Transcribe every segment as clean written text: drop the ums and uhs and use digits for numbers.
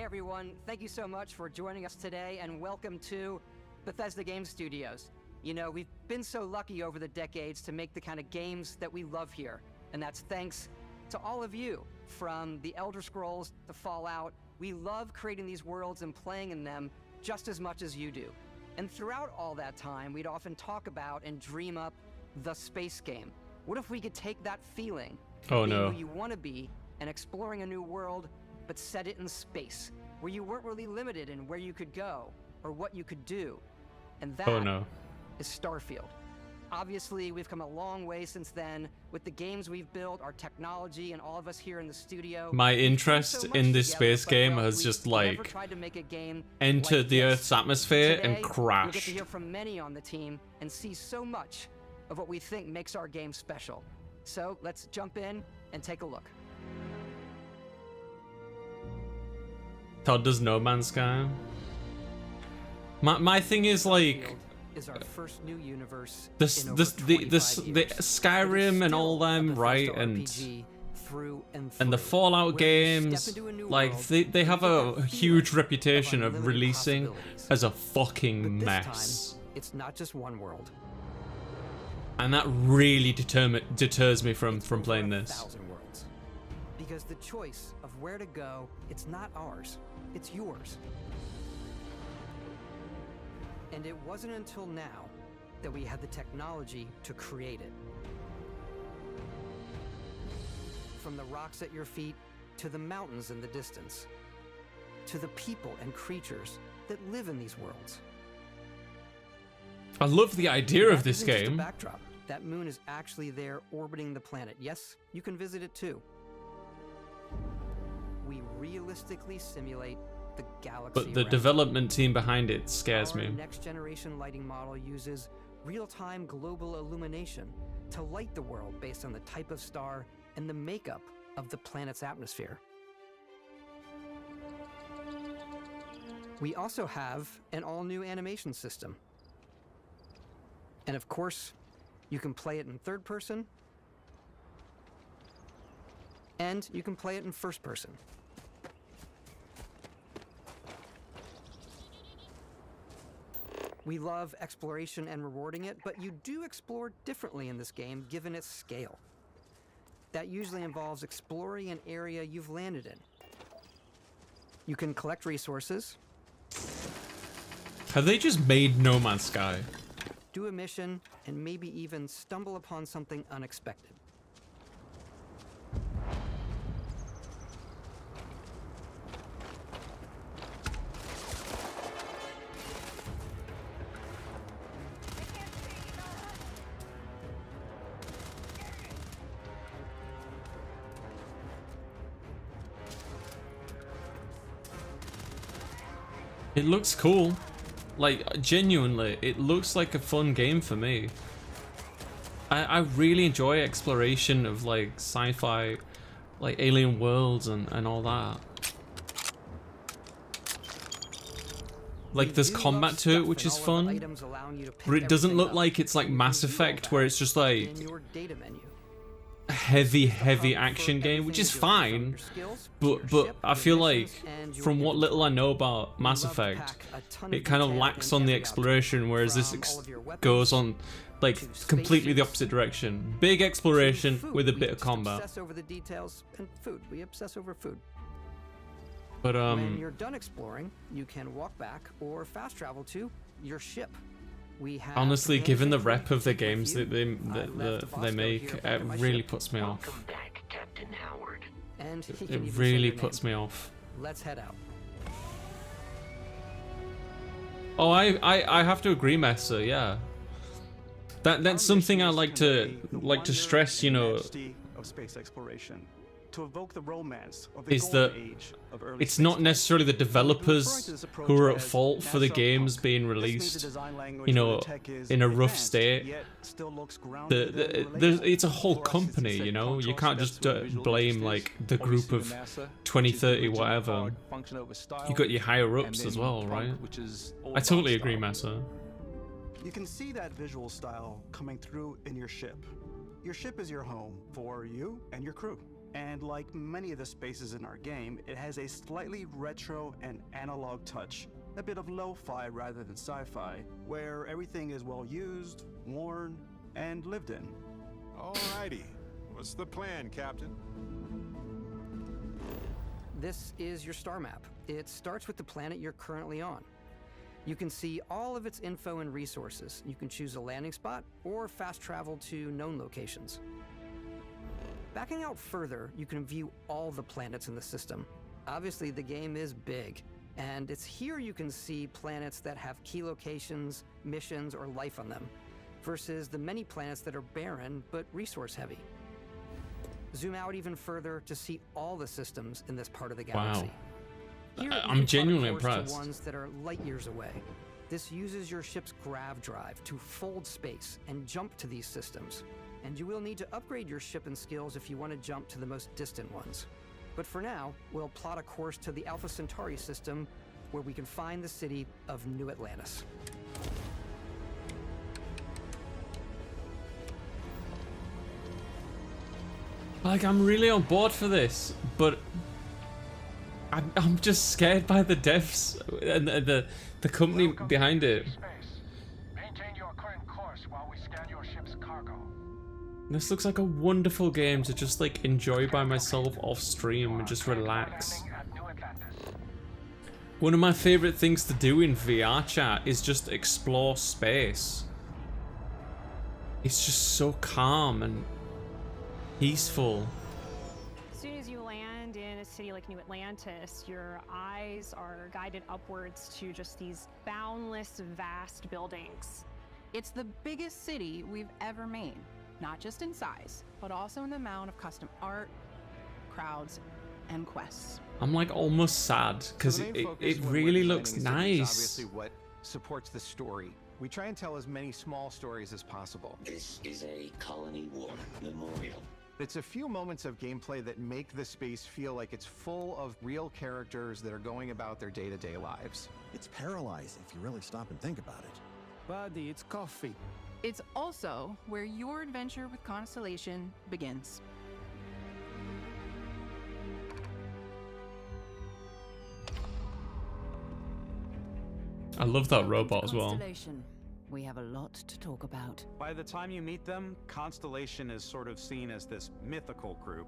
everyone, thank you so much for joining us today and welcome to Bethesda Game Studios. You know, we've been so lucky over the decades to make the kind of games that we love here, and that's thanks to all of you. From the Elder Scrolls to Fallout, we love creating these worlds and playing in them just as much as you do. And throughout all that time, we'd often talk about and dream up the space game. What if we could take that feeling of being who you want to be and exploring a new world, but set it in space, where you weren't really limited in where you could go or what you could do? And that is Starfield. Obviously, we've come a long way since then with the games we've built, our technology, and all of us here in the studio. My interest in this space game has just like entered the Earth's atmosphere and crashed. We get to hear from many on the team and see so much of what we think makes our game special. So let's jump in and take a look. Todd does No Man's Sky. My thing is like is our first new universe the Skyrim and all them, right? And the Fallout games, like they have a huge reputation of releasing as a fucking mess. It's not just one world. And that really deters me from playing this. Because the choice of where to go, it's not ours, it's yours. And it wasn't until now that we had the technology to create it. From the rocks at your feet, to the mountains in the distance, to the people and creatures that live in these worlds. I love the idea of this game. Just a backdrop. That moon is actually there orbiting the planet. Yes, you can visit it too. We realistically simulate the galaxy. But the development team behind it scares me. Our next generation lighting model uses real-time global illumination to light the world based on the type of star and the makeup of the planet's atmosphere. We also have an all-new animation system. And of course, you can play it in third person, and you can play it in first person. We love exploration and rewarding it, but you do explore differently in this game given its scale. That usually involves exploring an area you've landed in. You can collect resources. Have they just made No Man's Sky? Do a mission, and maybe even stumble upon something unexpected. It looks cool. Like, genuinely, it looks like a fun game for me. I really enjoy exploration of, like, sci-fi, like, alien worlds and all that. Like, there's combat to it, which is fun. But it doesn't look like it's like Mass Effect, where it's just, like, a heavy action game, which is fine, but I feel like from what little I know about Mass Effect, it kind of lacks on the exploration, whereas this goes on like completely the opposite direction. Big exploration with a bit of combat. We obsess over food. But when you're done exploring, you can walk back or fast travel to your ship. Honestly, given the rep of the games that they make, it really puts me off. Welcome back, Captain Howard. And it really puts me off. Let's head out. Oh, I have to agree, Mesa. Yeah, that's something I like to stress. You know, of space exploration. To evoke the romance of the is that it's not necessarily the developers who are at fault for the games being released, you know, in a rough state. It's a whole company, you know. You can't just blame like the group of 20, 30, whatever. You got your higher ups as well, right? I totally agree, Mesa. You can see that visual style coming through in your ship. Your ship is your home for you and your crew. And like many of the spaces in our game, it has a slightly retro and analog touch, a bit of lo-fi rather than sci-fi, where everything is well used, worn, and lived in. Alrighty. What's the plan, Captain? This is your star map. It starts with the planet you're currently on. You can see all of its info and resources. You can choose a landing spot or fast travel to known locations. Backing out further, you can view all the planets in the system. Obviously, the game is big, and it's here you can see planets that have key locations, missions, or life on them, versus the many planets that are barren but resource heavy. Zoom out even further to see all the systems in this part of the galaxy. Wow. Here, I'm genuinely you can plot a course impressed. to ones that are light years away. This uses your ship's grav drive to fold space and jump to these systems. And you will need to upgrade your ship and skills if you want to jump to the most distant ones. But for now, we'll plot a course to the Alpha Centauri system, where we can find the city of New Atlantis. Like, I'm really on board for this, but I'm just scared by the devs and the company behind it. Maintain your current course while we scan your ship's cargo. This looks like a wonderful game to just like enjoy by myself off stream and just relax. One of my favorite things to do in VR chat is just explore space. It's just so calm and peaceful. As soon as you land in a city like New Atlantis, your eyes are guided upwards to just these boundless, vast buildings. It's the biggest city we've ever made, not just in size, but also in the amount of custom art, crowds, and quests. I'm like almost sad because it really looks nice. Obviously what supports the story. We try and tell as many small stories as possible. This is a colony war memorial. It's a few moments of gameplay that make the space feel like it's full of real characters that are going about their day-to-day lives. It's paralyzing if you really stop and think about it. Buddy, it's coffee. It's also where your adventure with Constellation begins. I love that robot as well. Constellation. We have a lot to talk about. By the time you meet them, Constellation is sort of seen as this mythical group.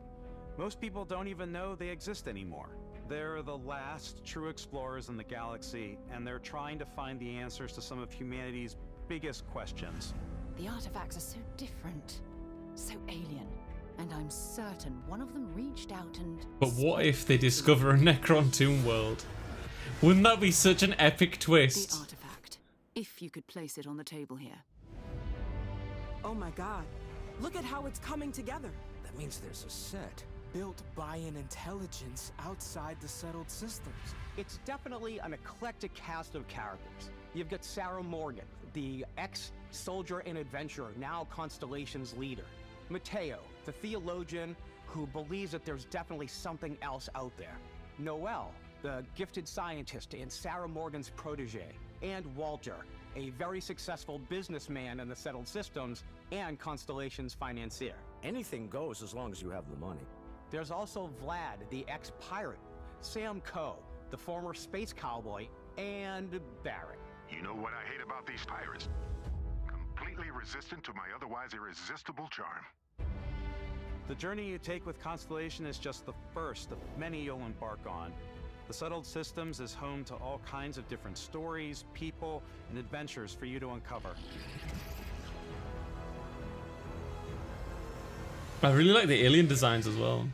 Most people don't even know they exist anymore. They're the last true explorers in the galaxy, and they're trying to find the answers to some of humanity's biggest questions. The artifacts are so different, so alien, and I'm certain one of them reached out and... But what if they discover a Necron tomb world? Wouldn't that be such an epic The twist? artifact, if you could place it on the table here. Oh my god, look at how it's coming together. That means there's a set built by an intelligence outside the settled systems. It's definitely an eclectic cast of characters. You've got Sarah Morgan, the ex-soldier and adventurer, now Constellation's leader. Mateo, the theologian who believes that there's definitely something else out there. Noel, the gifted scientist and Sarah Morgan's protege. And Walter, a very successful businessman in the settled systems and Constellation's financier. Anything goes as long as you have the money. There's also Vlad, the ex-pirate, Sam Coe, the former space cowboy, and Barrett. You know what I hate about these pirates? Completely resistant to my otherwise irresistible charm. The journey you take with Constellation is just the first of many you'll embark on. The Settled Systems is home to all kinds of different stories, people, and adventures for you to uncover. I really like the alien designs as well.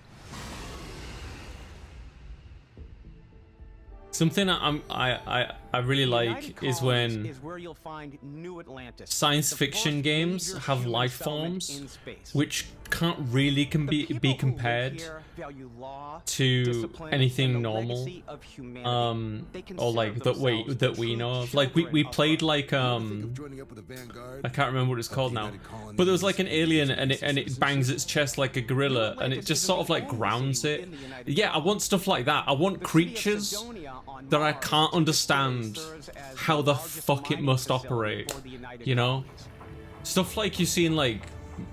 Something I really like is when where you'll find New Atlantis. Science fiction games have life forms which can't really be compared to anything normal, or like that we know of. Like we played like I can't remember what it's called now, but there was like an alien and it bangs its chest like a gorilla and it just sort of like grounds it. Yeah, I want stuff like that. I want creatures that I can't understand how the fuck it must operate, you know? Stuff like you see in like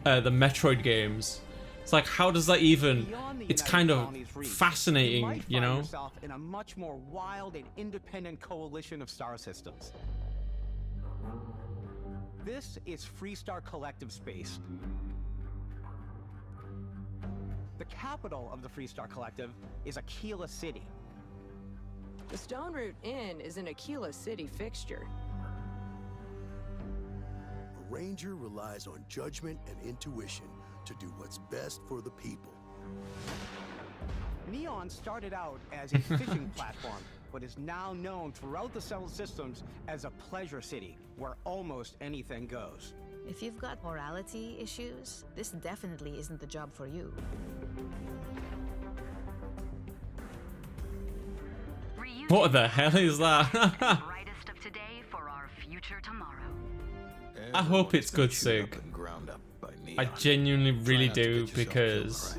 the Metroid games, It's like, how does that even? Beyond the It's United kind of Colonies reach, fascinating, might you find know. yourself in a much more wild and independent coalition of star systems. This is Freestar Collective Space. The capital of the Freestar Collective is Aquila City. The Stone Root Inn is an Aquila City fixture. A ranger relies on judgment and intuition to do what's best for the people. Neon started out as a fishing platform, but is now known throughout the settled systems as a pleasure city, where almost anything goes. If you've got morality issues, this definitely isn't the job for you. What the hell is that? Brightest of today for our future tomorrow. I hope it's good, Sig. I genuinely really do, because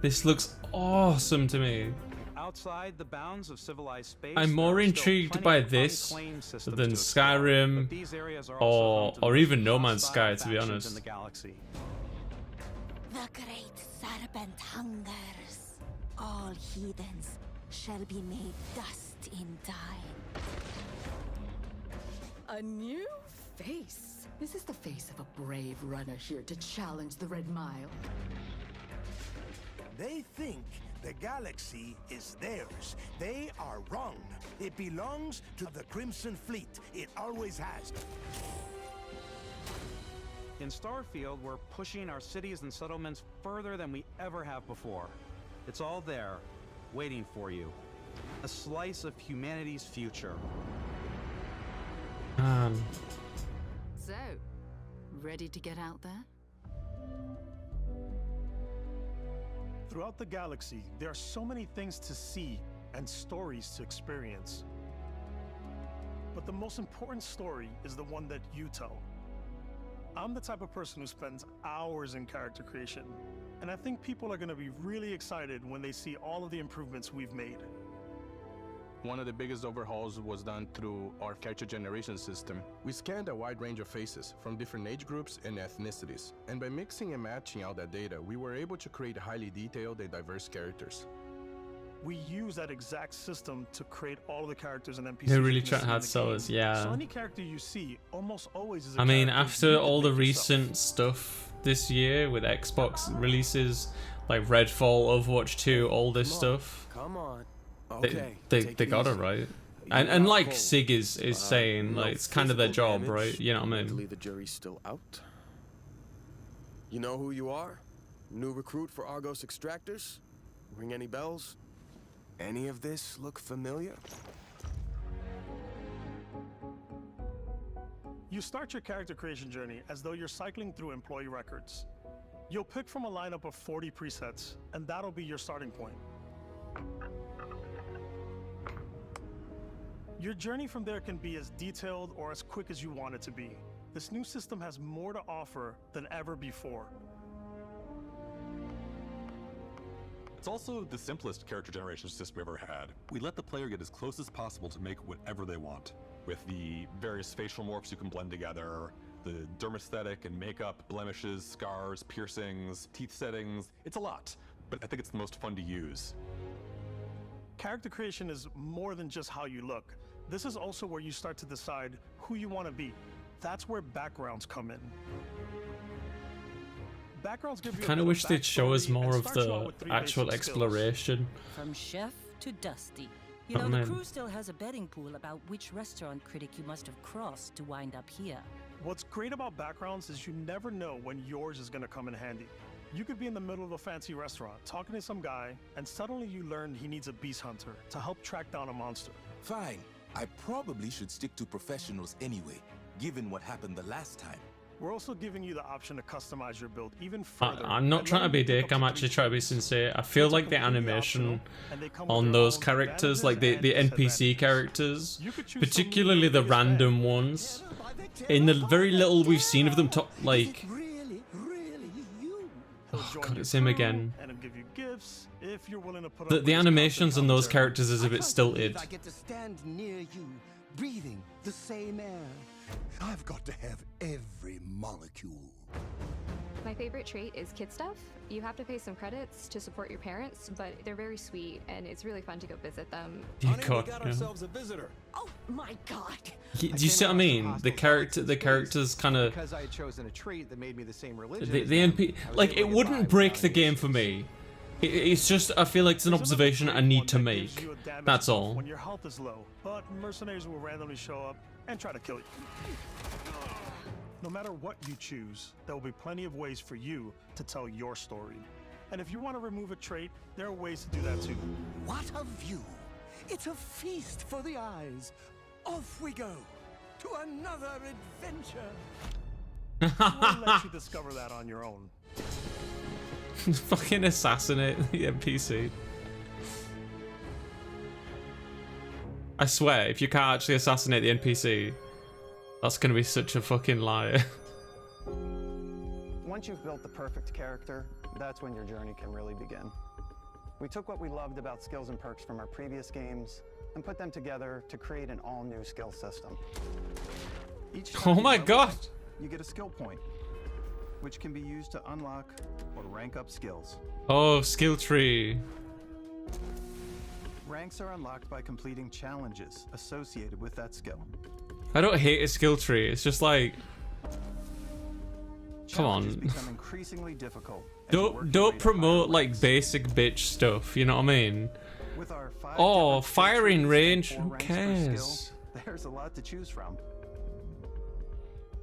this looks awesome to me. Outside the bounds of civilized space, I'm more intrigued by this than Skyrim or even No Man's Sky, to be honest. The great serpent hungers. All heathens shall be made dust in time. A new face. Is this the face of a brave runner here to challenge the Red Mile? They think the galaxy is theirs. They are wrong. It belongs to the Crimson Fleet. It always has. In Starfield, we're pushing our cities and settlements further than we ever have before. It's all there, waiting for you. A slice of humanity's future. So, ready to get out there? Throughout the galaxy, there are so many things to see and stories to experience. But the most important story is the one that you tell. I'm the type of person who spends hours in character creation, and I think people are going to be really excited when they see all of the improvements we've made. One of the biggest overhauls was done through our character generation system. We scanned a wide range of faces from different age groups and ethnicities, and by mixing and matching all that data, we were able to create highly detailed and diverse characters. We use that exact system to create all of the characters and NPCs. They really try hard to sell us, yeah. So any character you see almost always is a I mean, character after you all the make yourself. recent stuff this year with Xbox releases, like Redfall, Overwatch 2, all this stuff. Come on. They got it right. And like Sig is saying, like, it's kind of their job, right? You know what I mean? The jury's still out. You know who you are? New recruit for Argos Extractors? Ring any bells? Any of this look familiar? You start your character creation journey as though you're cycling through employee records. You'll pick from a lineup of 40 presets, and that'll be your starting point. Your journey from there can be as detailed or as quick as you want it to be. This new system has more to offer than ever before. It's also the simplest character generation system we've ever had. We let the player get as close as possible to make whatever they want. With the various facial morphs you can blend together, the dermesthetic and makeup, blemishes, scars, piercings, teeth settings, it's a lot, but I think it's the most fun to use. Character creation is more than just how you look. This is also where you start to decide who you want to be. That's where backgrounds come in. Backgrounds give you I kind of wish they'd show us more of the actual exploration. From chef to dusty. You know, the crew still has a betting pool about which restaurant critic you must have crossed to wind up here. What's great about backgrounds is you never know when yours is going to come in handy. You could be in the middle of a fancy restaurant talking to some guy, and suddenly you learn he needs a beast hunter to help track down a monster. Fine. I probably should stick to professionals anyway, given what happened the last time. We're also giving you the option to customize your build even further. I'm not trying to be a dick, I'm actually trying to be sincere. I feel like the animation on those characters, like the NPC characters, particularly the random ones, in the very little we've seen of them, like... Oh god, it's him again. The animations on those characters is a bit stilted. I get to stand near you, breathing the same air. I've got to have every molecule. My favorite trait is kid stuff. You have to pay some credits to support your parents, but they're very sweet, and it's really fun to go visit them. Honey, we got ourselves a visitor. Oh my god! Do you see what I mean? The characters kind of Because I had chosen a trait that made me the same religion. the NP like it wouldn't break the game for me. It's just I feel like it's an observation I need to make. That's all. When your health is low, but mercenaries will randomly show up and try to kill you. No matter what you choose, there will be plenty of ways for you to tell your story. And if you want to remove a trait, there are ways to do that too. What a view! It's a feast for the eyes. Off we go to another adventure. We'll let you discover that on your own. Fucking assassinate the NPC. I swear, if you can't actually assassinate the NPC, that's gonna be such a fucking lie. Once you've built the perfect character, that's when your journey can really begin. We took what we loved about skills and perks from our previous games and put them together to create an all-new skill system. Each time Oh my you level god! up, you get a skill point, which can be used to unlock or rank up skills. Oh, skill tree. Ranks are unlocked by completing challenges associated with that skill. I don't hate a skill tree. It's just like, come Challenges on. become increasingly difficult as you work your way Don't to promote like basic bitch stuff. You know what I mean? With our 5 Oh, different skill firing trees range. and Who 4 ranks per cares? skill, there's a lot to choose from.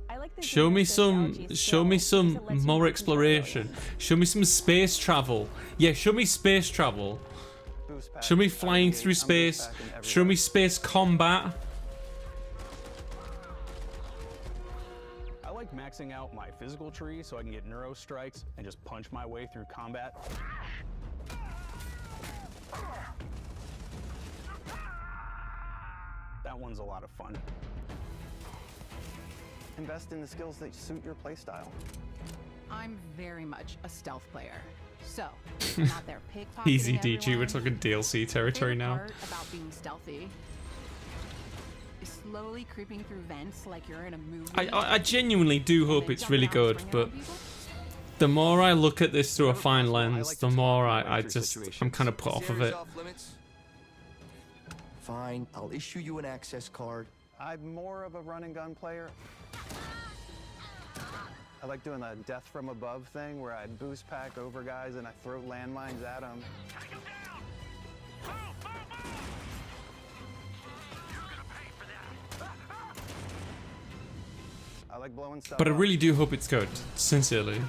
I like the Show me some more exploration. Show me some space travel. Yeah, show me space travel. Show me flying through space. Show me space combat. I like maxing out my physical tree so I can get neuro strikes and just punch my way through combat. That one's a lot of fun. Invest in the skills that suit your playstyle. I'm very much a stealth player. So, I'm not there pickpocketing Easy DG, we're everyone. talking DLC territory Favorite now. part about being stealthy is slowly creeping through vents like you're in a movie. I genuinely do hope it's really good, but the more I look at this through a fine lens, the more I'm kind of put off of it. Fine, I'll issue you an access card. I'm more of a run and gun player. I like doing the death from above thing where I boost pack over guys and I throw landmines at them. I like blowing stuff But I up. really do hope it's good, sincerely.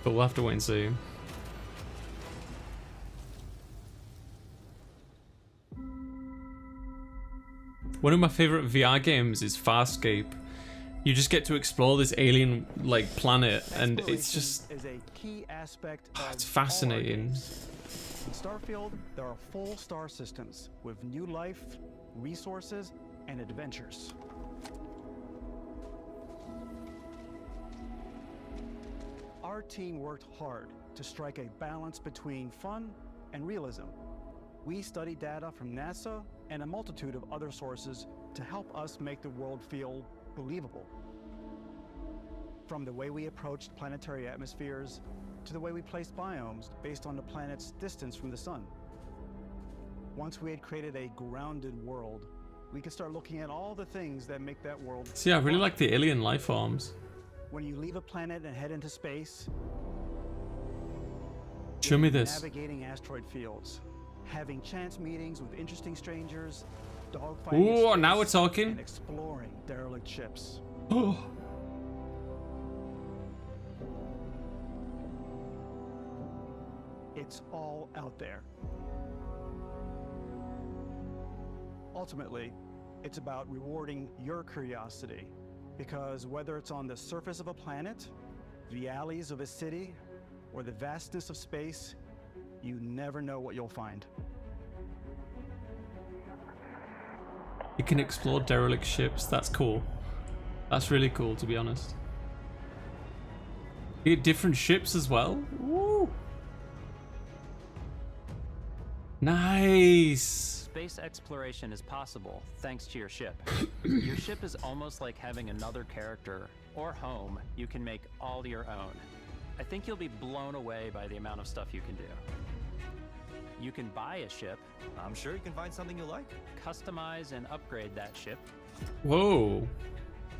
But we'll have to wait and see. One of my favorite VR games is Farscape. You just get to explore this alien like planet, and it's just is a key aspect it's of fascinating. In Starfield, there are full star systems with new life, resources, and adventures. Our team worked hard to strike a balance between fun and realism. We studied data from NASA and a multitude of other sources to help us make the world feel believable. From the way we approached planetary atmospheres to the way we placed biomes based on the planet's distance from the sun. Once we had created a grounded world, we could start looking at all the things that make that world. See, I really like the alien life forms. When you leave a planet and head into space, Show me this. navigating asteroid fields, having chance meetings with interesting strangers, dogfighting, Ooh, in now we're space, talking. and exploring derelict ships. Oh. It's all out there. Ultimately, it's about rewarding your curiosity, because whether it's on the surface of a planet, the alleys of a city, or the vastness of space, you never know what you'll find. You can explore derelict ships. That's cool. That's really cool, to be honest. You get different ships as well. Woo. Nice. Space exploration is possible thanks to your ship. Your ship is almost like having another character or home you can make all your own. I think you'll be blown away by the amount of stuff you can do. You can buy a ship. I'm sure you can find something you like. Customize and upgrade that ship. Whoa.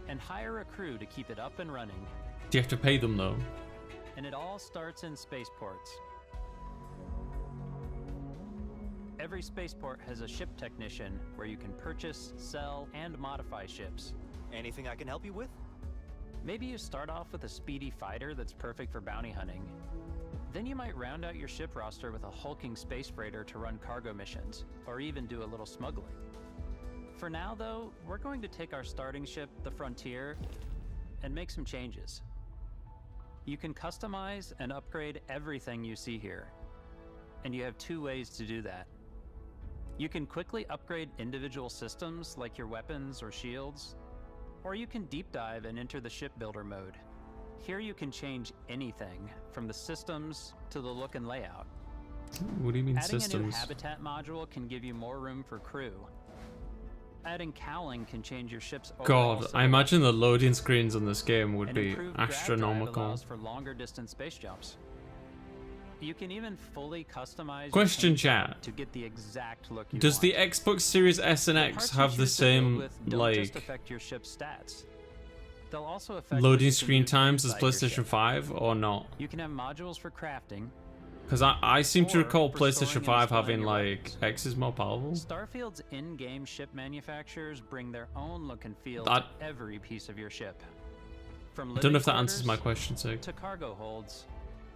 And hire a crew to keep it up and running. Do you have to pay them though? And it all starts in spaceports. Every spaceport has a ship technician where you can purchase, sell, and modify ships. Anything I can help you with? Maybe you start off with a speedy fighter that's perfect for bounty hunting. Then you might round out your ship roster with a hulking space freighter to run cargo missions, or even do a little smuggling. For now, though, we're going to take our starting ship, the Frontier, and make some changes. You can customize and upgrade everything you see here, and you have two ways to do that. You can quickly upgrade individual systems like your weapons or shields, or you can deep dive and enter the shipbuilder mode. Here you can change anything from the systems to the look and layout. What do you mean Adding systems? a new habitat module can give you more room for crew. Adding cowling can change your ship's overall God, I silhouette. imagine the loading screens on this game would And be improved grav drive astronomical. allows for longer distance space jumps. You can even fully customize your Question, paint job chat. to get the exact look you Does want. the Xbox Series S and The X parts you have the choose to build same with don't like just affect your ship's stats. They'll also affect what loading you can screen do times as inside your PlayStation ship. 5 or not? You can have modules for crafting. Because I seem to Or recall for PlayStation storing and 5 displaying having your like X is more powerful. Starfield's in-game ship manufacturers bring their own look and feel That- to every piece of your ship. From I don't know if that living answers my quarters question, so. to cargo holds,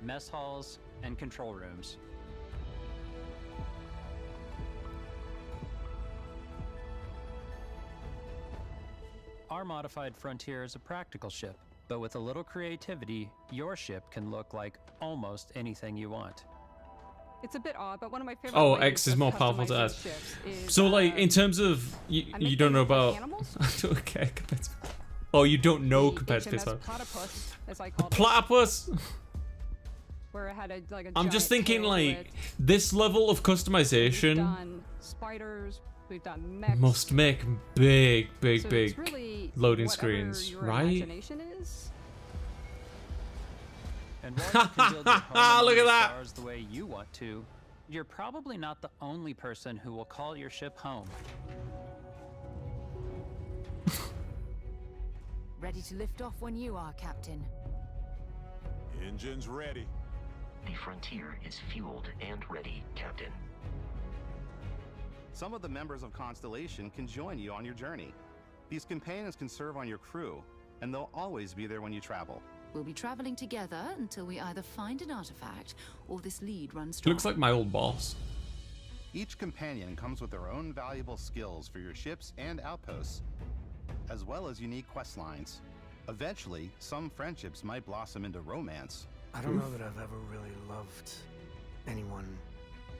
mess halls, and control rooms. Our modified Frontier is a practical ship, but with a little creativity, your ship can look like almost anything you want. It's a bit odd, but one of my favorite Oh, ways X is of more powerful to customizing us. ships is, So like in terms of you don't know about okay compared to, oh you don't know compared to HMS PS5. Platypus, as I call it, Platypus. where it had a like a I'm just giant thinking tail to like it. this level of We've customization done spiders, we've done mechs. must make big So it's really loading whatever screens, your right? imagination is. And while you can build your home Look among at the that. stars the way you want to, you're probably not the only person who will call your ship home. Ready to lift off when you are, Captain. Engines ready. The Frontier is fueled and ready, Captain. Some of the members of Constellation can join you on your journey. These companions can serve on your crew, and they'll always be there when you travel. We'll be traveling together until we either find an artifact or this lead runs dry. Looks like my old boss. Each companion comes with their own valuable skills for your ships and outposts, as well as unique quest lines. Eventually, some friendships might blossom into romance. I don't know that I've ever really loved anyone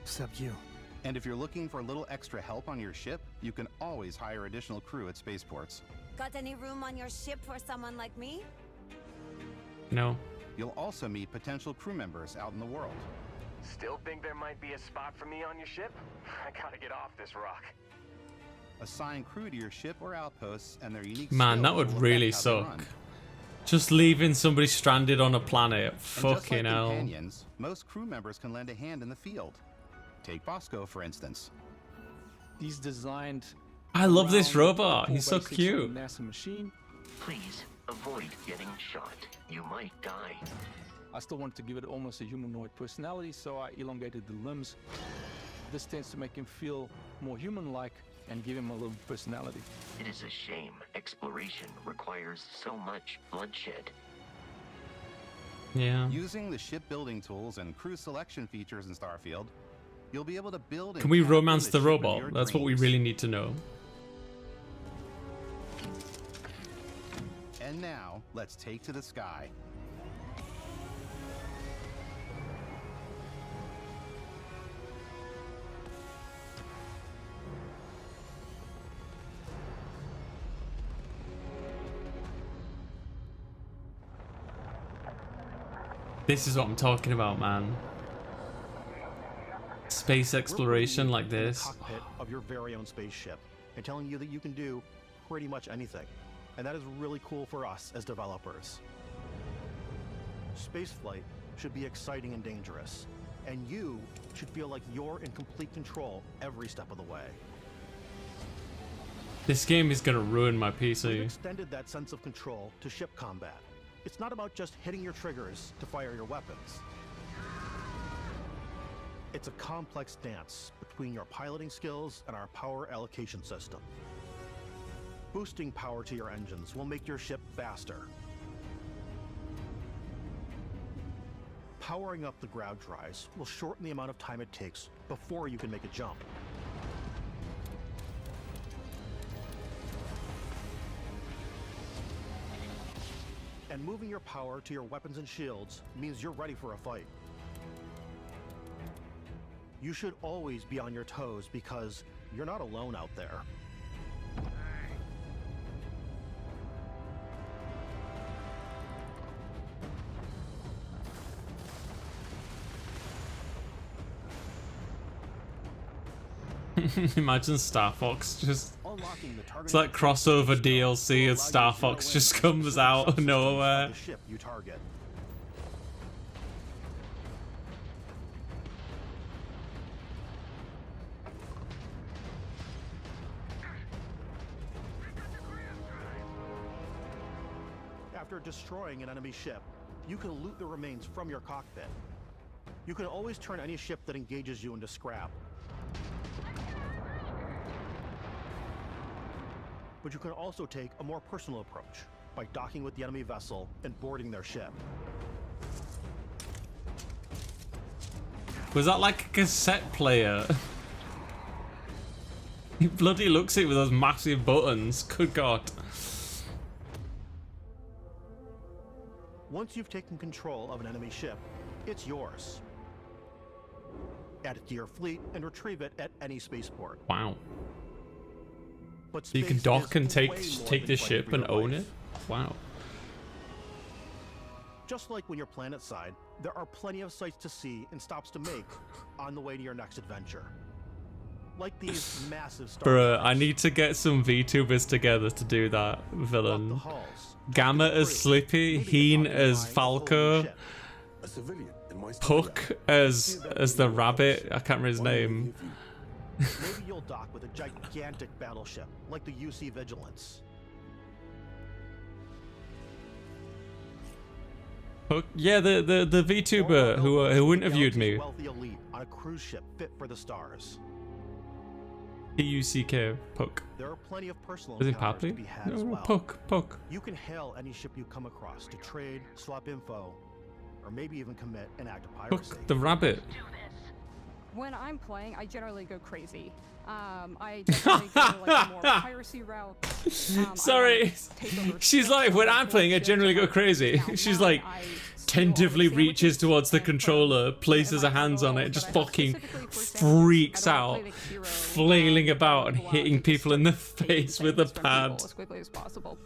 except you. And if you're looking for a little extra help on your ship, you can always hire additional crew at spaceports. Got any room on your ship for someone like me? No. You'll also meet potential crew members out in the world. Still think there might be a spot for me on your ship? I gotta get off this rock. Assign crew to your ship or outposts and their unique Man, that skills would will really affect how they suck. run. Just leaving somebody stranded on a planet. And just Fucking like hell. companions, most crew members can lend a hand in the field. Take Bosco, for instance. He's designed. I love this around robot. the He's so 4x6 of cute. the NASA machine. Please avoid getting shot. You might die. I still wanted to give it almost a humanoid personality, so I elongated the limbs. This tends to make him feel more human-like and give him a little personality. It is a shame exploration requires so much bloodshed. Yeah. Using the shipbuilding tools and crew selection features in Starfield, you'll be able to build and Can we captain romance the ship of robot? your That's what we dreams. really need to know. And now, let's take to the sky. This is what I'm talking about, man. space exploration like this. Cockpit of your very own spaceship and telling you that you can do pretty much anything. And that is really cool for us as developers. Spaceflight should be exciting and dangerous, and you should feel like you're in complete control every step of the way. This game is gonna ruin my We've PC. extended that sense of control to ship combat. It's not about just hitting your triggers to fire your weapons. It's a complex dance between your piloting skills and our power allocation system. Boosting power to your engines will make your ship faster. Powering up the ground drives will shorten the amount of time it takes before you can make a jump. And moving your power to your weapons and shields means you're ready for a fight. You should always be on your toes because you're not alone out there. Imagine Star Fox just... It's like crossover DLC as Star Fox just comes out of nowhere. Ship you target. After destroying an enemy ship, you can loot the remains from your cockpit. You can always turn any ship that engages you into scrap. But you can also take a more personal approach by docking with the enemy vessel and boarding their ship. Was that like a cassette player? He bloody looks at it with those massive buttons. Good God. Once you've taken control of an enemy ship, it's yours. Add it to your fleet and retrieve it at any spaceport. Wow. But So you can dock and take the ship and own it? Wow. Just like when you're planet side, there are plenty of sights to see and stops to make on the way to your next adventure. Like these massive stars. Bruh, I need to get some VTubers together to do that villain. Gamma as Slippy, Heen as Falco, Puck as the rabbit. I can't remember his name. Maybe you'll dock with a gigantic battleship like the UC Vigilance. Puck, yeah, the VTuber who interviewed me. Wealthy elite on a cruise ship fit for the stars. P-U-C-K, Puck. There are plenty of personal Is it encounters Pappy? to be had as No, well. Puck. You can hail any ship you come across to trade, swap info, or maybe even commit an act of piracy. Puck, the rabbit. When I'm playing, I generally go crazy. I definitely go like a more piracy route. Sorry. She's like, when I'm playing, I generally go crazy. She's like, tentatively reaches towards the controller, places her hands on it, just fucking freaks out, flailing about and hitting people in the face with a pad. As quickly as possible.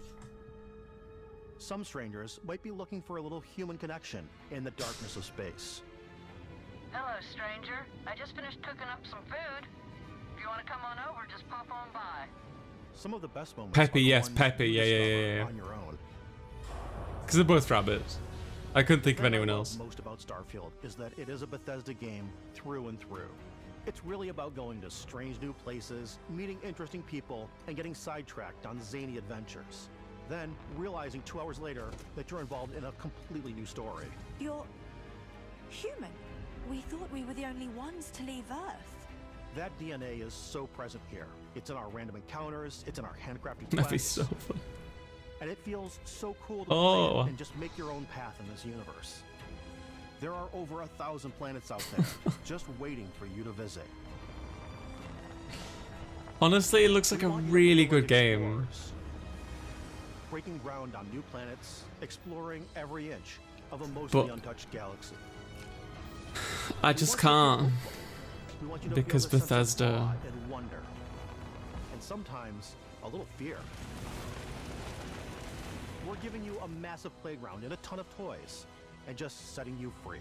Some strangers might be looking for a little human connection in the darkness of space. Hello, stranger. I just finished cooking up some food. If you want to come on over, just pop on by. Some of the best moments Peppy, are the yes, ones Peppy, you yeah. discover on your own. Because they're both rabbits. I couldn't think of anyone What I else. love most about Starfield is that it is a Bethesda game through and through. It's really about going to strange new places, meeting interesting people, and getting sidetracked on zany adventures. Then realizing 2 hours later that you're involved in a completely new story. You're human. We thought we were the only ones to leave Earth. That DNA is so present here. It's in our random encounters, it's in our handcrafted That'd be quests. so fun. And it feels so cool to Oh. play it and just make your own path in this universe. There are over 1,000 planets out there just waiting for you to visit. Honestly, it looks like a really good game. Breaking ground on new planets, exploring every inch of a mostly But- untouched galaxy. I just can't. We want you to Because feel the sense of Bethesda. awe and wonder, and sometimes a little fear. We're giving you a massive playground and a ton of toys, and just setting you free.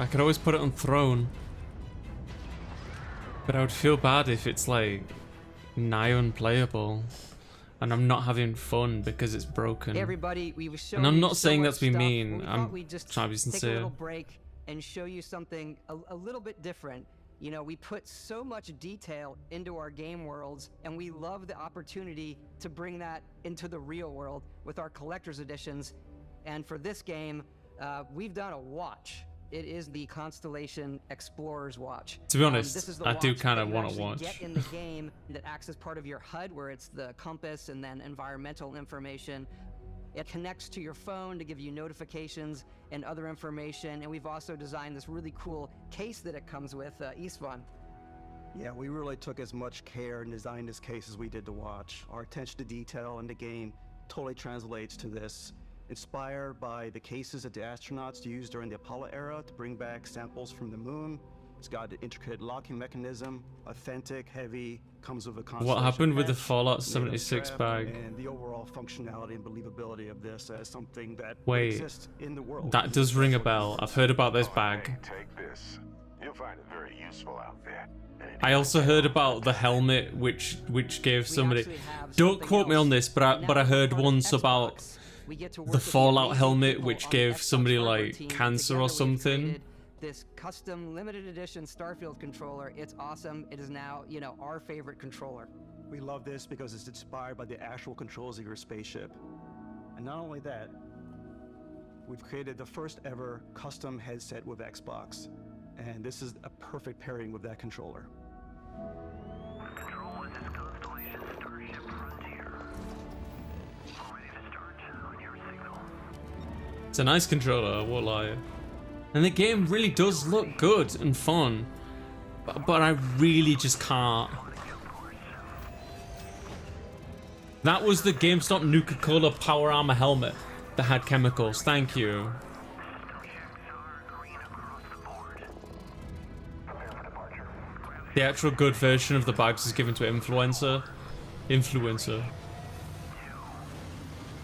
I could always put it on throne. But I would feel bad if it's like nigh unplayable and I'm not having fun because it's broken. Hey everybody, we was showing And I'm you not so saying much that to be stuff, mean. but we I'm thought we'd just trying to be take a sincere. little break and show you something a little bit different. You know, we put so much detail into our game worlds, and we love the opportunity to bring that into the real world with our collector's editions. And for this game, we've done a watch. It is the Constellation Explorer's Watch. To be honest, this is the I do watch kind that of you want to actually watch. get in the game that acts as part of your HUD, where it's the compass and then environmental information. It connects to your phone to give you notifications and other information. And we've also designed this really cool case that it comes with, Istvan. Yeah, we really took as much care in designing this case as we did the watch. Our attention to detail in the game totally translates to this. Inspired by the cases that the astronauts used during the Apollo era to bring back samples from the moon. It's got an intricate locking mechanism, authentic, heavy, comes with a Constellation What happened with the patch, Fallout NATO 76 strap, bag? and the overall functionality and believability of this as something that Wait, exists in the world. that does ring a bell. I've heard about this bag. Take this. You'll find it very useful out there. I also heard about the helmet, which gave somebody. Don't quote me on this, but I heard once about the Fallout helmet, which gave somebody like cancer or something. This custom limited edition Starfield controller. It's awesome. It is now, you know, our favorite controller. We love this because it's inspired by the actual controls of your spaceship. And not only that, we've created the first ever custom headset with Xbox. And this is a perfect pairing with that controller. Control, this is Constellation Starship Frontier. Ready to start on your signal. It's a nice controller, I won't lie. And the game really does look good and fun, but I really just can't. That was the GameStop Nuka-Cola Power Armor helmet that had chemicals. Thank you. The actual good version of the bags is given to Influencer.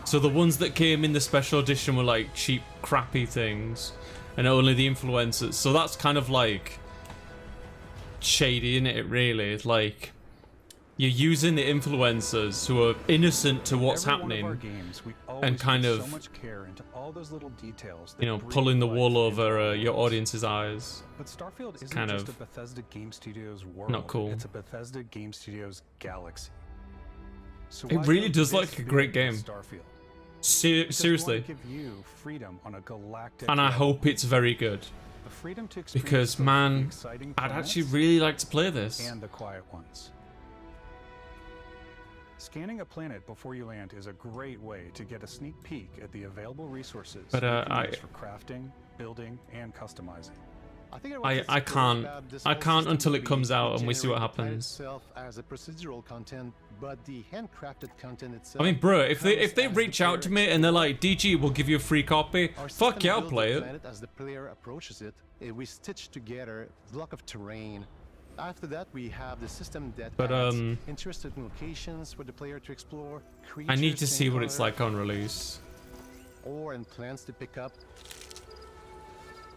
So the ones that came in the special edition were like cheap, crappy things, and only the influencers. So that's kind of like shady, isn't it? Really, it's like you're using the influencers who are innocent to what's happening, and kind of, so much care into all those little details that you know, pulling the wool over your audience's eyes. But Starfield isn't kind just of a Bethesda Game Studios world. not cool. It's a Bethesda Game Studios galaxy. So It why really go does this look like a great big game. with Starfield? Seriously. Give you freedom on a galactic And I level. hope it's very good. The freedom to experience Because, both the man, exciting I'd actually planets really like to play this. and the quiet ones. Scanning a planet before you land is a great way to get a sneak peek at the available resources But, you can use for crafting, building, and customizing. I can't until it comes out and we see what happens. Itself as a procedural content, but the handcrafted content itself. I mean, bro, if they reach out to me and they're like, DG, we'll give you a free copy, fuck yeah, I'll play it. Planet as the player approaches it, we stitch together a block of terrain. After that, we have the system that But, adds interesting locations for the player to explore. I need to creatures see what encounter, it's like on release. Ore and plants to pick up.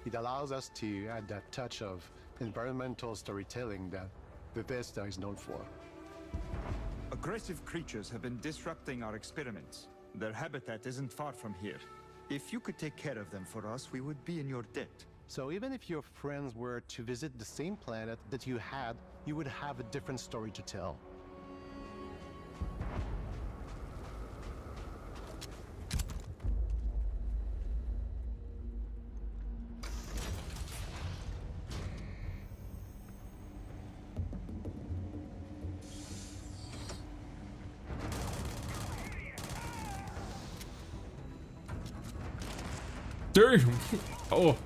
It allows us to add that touch of environmental storytelling that Bethesda is known for. Aggressive creatures have been disrupting our experiments. Their habitat isn't far from here. If you could take care of them for us, we would be in your debt. So even if your friends were to visit the same planet that you had, you would have a different story to tell. Damn! Oh.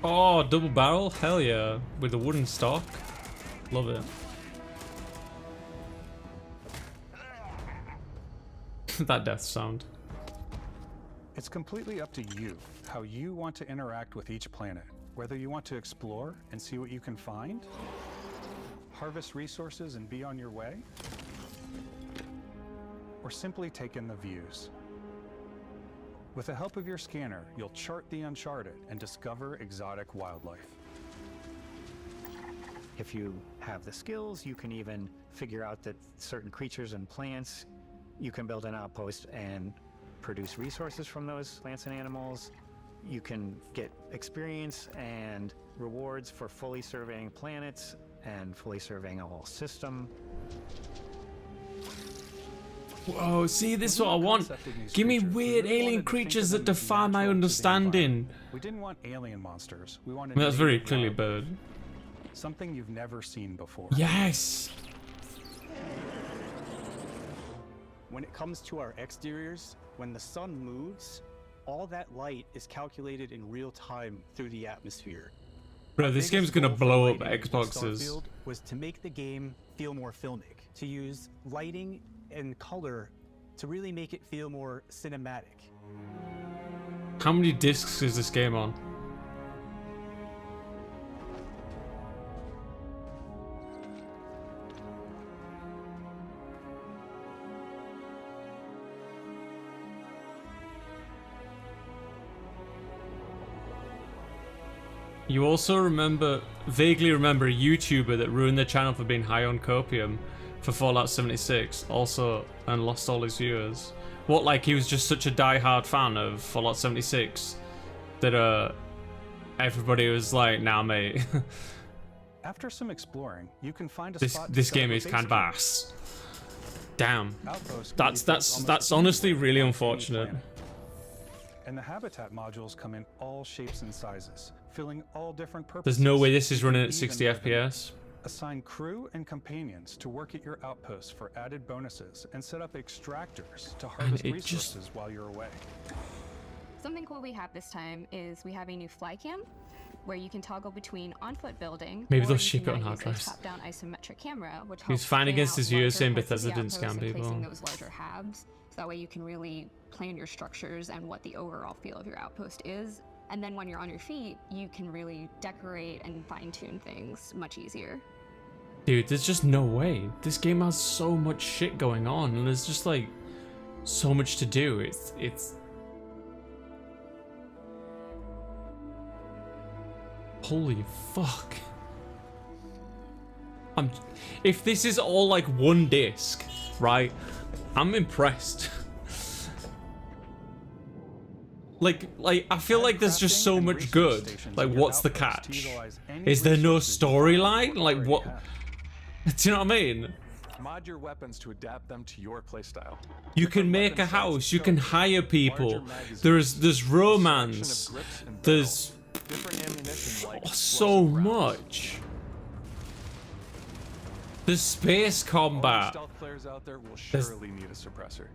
Oh, double barrel? Hell yeah. With a wooden stock. Love it. That death sound. It's completely up to you how you want to interact with each planet. Whether you want to explore and see what you can find, harvest resources and be on your way, or simply take in the views. With the help of your scanner, you'll chart the uncharted and discover exotic wildlife. If you have the skills, you can even figure out that certain creatures and plants, you can build an outpost and produce resources from those plants and animals. You can get experience and rewards for fully surveying planets and fully surveying a whole system. Whoa, see, this is what I want. Give me weird alien creatures that defy my understanding. We didn't want alien monsters. We wanted That's very clearly bird. Something you've never seen before. Yes! When it comes to our exteriors, when the sun moves, all that light is calculated in real time through the atmosphere. Bro, this game's gonna blow up Xboxes. Starfield was to make the game feel more filmic, to use lighting and color to really make it feel more cinematic. How many discs is this game on? You also vaguely remember a YouTuber that ruined their channel for being high on copium for Fallout 76, also, and lost all his viewers. What, like he was just such a die-hard fan of Fallout 76 that everybody was like, nah mate. After some exploring, you can find a spot this game is kind of ass. Damn. That's honestly really unfortunate. And the habitat modules come in all shapes and sizes, filling all different purposes. There's no way this is running at 60 FPS. Assign crew and companions to work at your outposts for added bonuses and set up extractors to harvest resources while you're away. Something cool we have this time is we have a new fly cam where you can toggle between on-foot building. Maybe they'll ship it on hard drives. Top-down isometric camera, which He's fine against his viewers saying Bethesda didn't scam people. Placing those larger halves, so that way you can really plan your structures and what the overall feel of your outpost is. And then when you're on your feet, you can really decorate and fine-tune things much easier. Dude, there's just no way. This game has so much shit going on, and there's just like so much to do. It's holy fuck. If this is all like one disc, right? I'm impressed. Like I feel like there's just so much good. Like, what's the catch? Is there no storyline? Like, what? Do you know what I mean? Mod your weapons to adapt them to your playstyle. You can make a house. You can hire people. There's romance. There's so much. There's space combat. Stealth players out there will surely need a suppressor.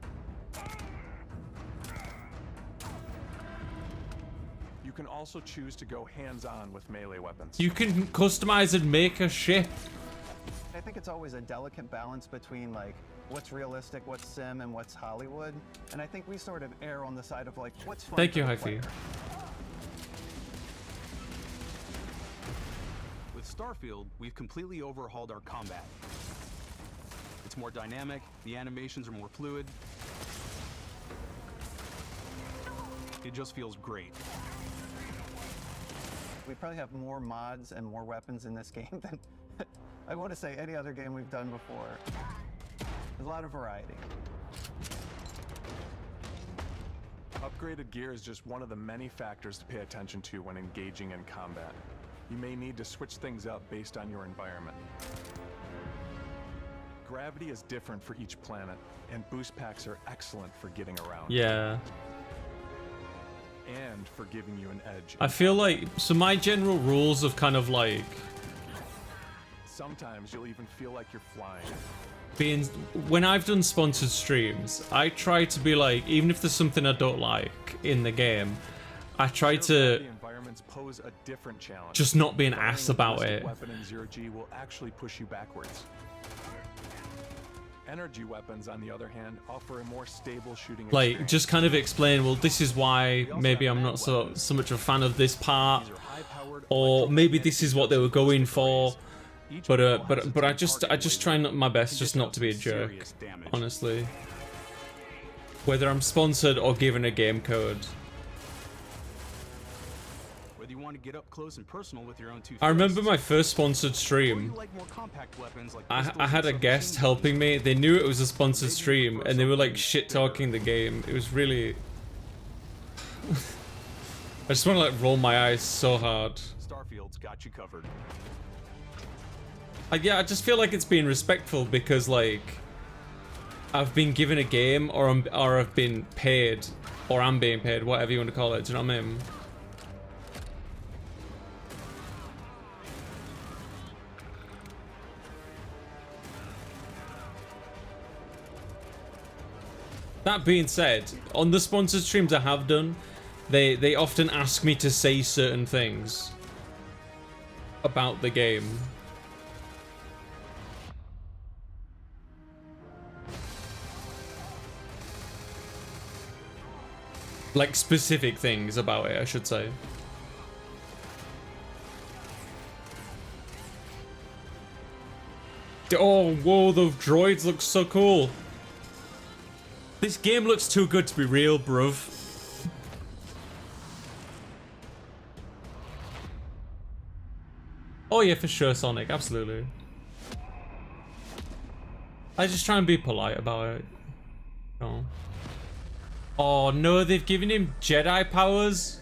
You can also choose to go hands-on with melee weapons. You can customize and make a ship. I think it's always a delicate balance between like what's realistic, what's sim, and what's Hollywood. And I think we sort of err on the side of like what's fun. Thank you, Hyphy. With Starfield, we've completely overhauled our combat. It's more dynamic, the animations are more fluid. It just feels great. We probably have more mods and more weapons in this game than I want to say any other game we've done before. There's a lot of variety. Upgraded gear is just one of the many factors to pay attention to when engaging in combat. You may need to switch things up based on your environment. Gravity is different for each planet, and boost packs are excellent for getting around. Yeah. And for giving you an edge. I feel like, so my general rules of kind of like sometimes you'll even feel like you're flying. When I've done sponsored streams, I try to be like, even if there's something I don't like in the game, I try to pose a different challenge. Just not be an ass about it. Weapon in 0G will actually push you backwards. Energy weapons, on the other hand, offer a more stable shooting experience. Like, just kind of explain, well, this is why maybe I'm not so much a fan of this part, or maybe this is what they were going for. But I just try my best just not to be a jerk, honestly. whether I'm sponsored or given a game code. Whether you want to get up close and personal with your own two I remember fists, my first sponsored or stream. you like more compact weapons like I pistols had a and guest submachine helping guns. me. They knew it was a sponsored stream, and they were like shit talking the game. It was really. I just want to like roll my eyes so hard. Starfield's got you covered. Yeah, I just feel like it's being respectful because like I've been given a game, or I've been paid, or I'm being paid, whatever you want to call it. Do you know what I mean? That being said, on the sponsored streams I have done, they often ask me to say certain things about the game. Like specific things about it, I should say. Oh, whoa, the droids look so cool. This game looks too good to be real, bruv. Oh yeah, for sure, Sonic, absolutely. I just try and be polite about it. Oh. Oh no, they've given him Jedi powers?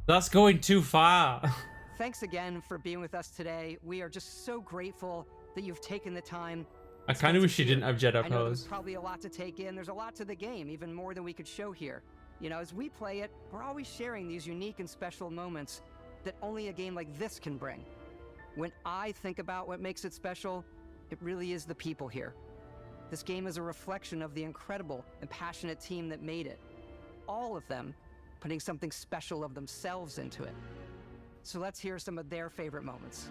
That's going too far. Thanks again for being with us today. We are just so grateful that you've taken the time. I kind of wish he didn't have Jedi I know there's powers. probably a lot to take in. There's a lot to the game, even more than we could show here. You know, as we play it, we're always sharing these unique and special moments that only a game like this can bring. When I think about what makes it special, it really is the people here. This game is a reflection of the incredible and passionate team that made it. All of them putting something special of themselves into it. So let's hear some of their favorite moments.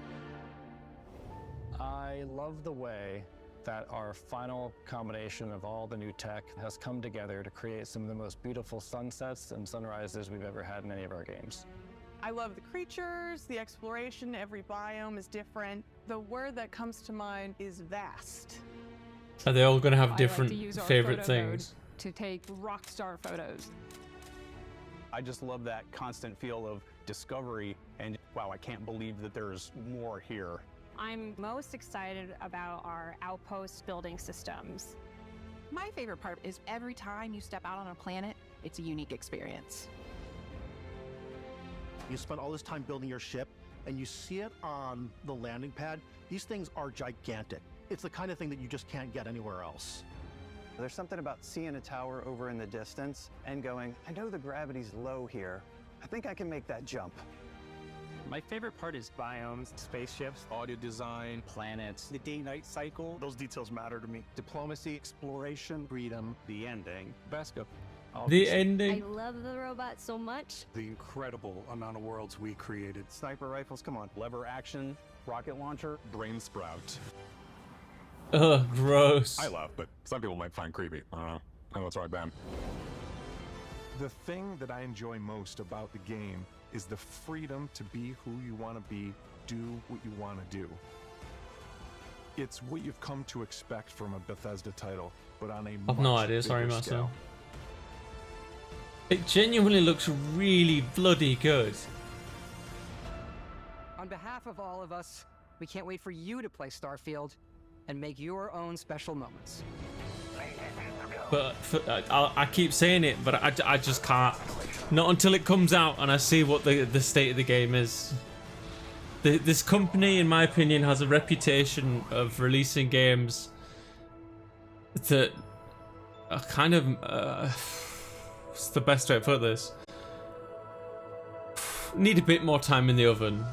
I love the way that our final combination of all the new tech has come together to create some of the most beautiful sunsets and sunrises we've ever had in any of our games. I love the creatures, the exploration, every biome is different. The word that comes to mind is vast. Are they all gonna have I like different to use our favorite photo mode things? to take rock star photos. I just love that constant feel of discovery and wow, I can't believe that there's more here. I'm most excited about our outpost building systems. My favorite part is every time you step out on a planet, it's a unique experience. You spend all this time building your ship, and you see it on the landing pad. These things are gigantic. It's the kind of thing that you just can't get anywhere else. There's something about seeing a tower over in the distance and going, I know the gravity's low here. I think I can make that jump. My favorite part is biomes, spaceships, audio design, planets, the day-night cycle. Those details matter to me. Diplomacy, exploration, freedom, the ending. Beskip. The ending. I love the robot so much. The incredible amount of worlds we created. Sniper rifles, come on. Lever action, rocket launcher, brain sprout. Ugh, gross. I laugh, but some people might find creepy. I don't know. I know it's right, Ben. The thing that I enjoy most about the game is the freedom to be who you want to be, do what you want to do. It's what you've come to expect from a Bethesda title, but on a I've no much idea, sorry, bigger Marcel. scale. It genuinely looks really bloody good. On behalf of all of us, we can't wait for you to play Starfield and make your own special moments. But I keep saying it, but I just can't. Not until it comes out and I see what the state of the game is. This company, in my opinion, has a reputation of releasing games that are kind of... what's the best way to put this? Need a bit more time in the oven.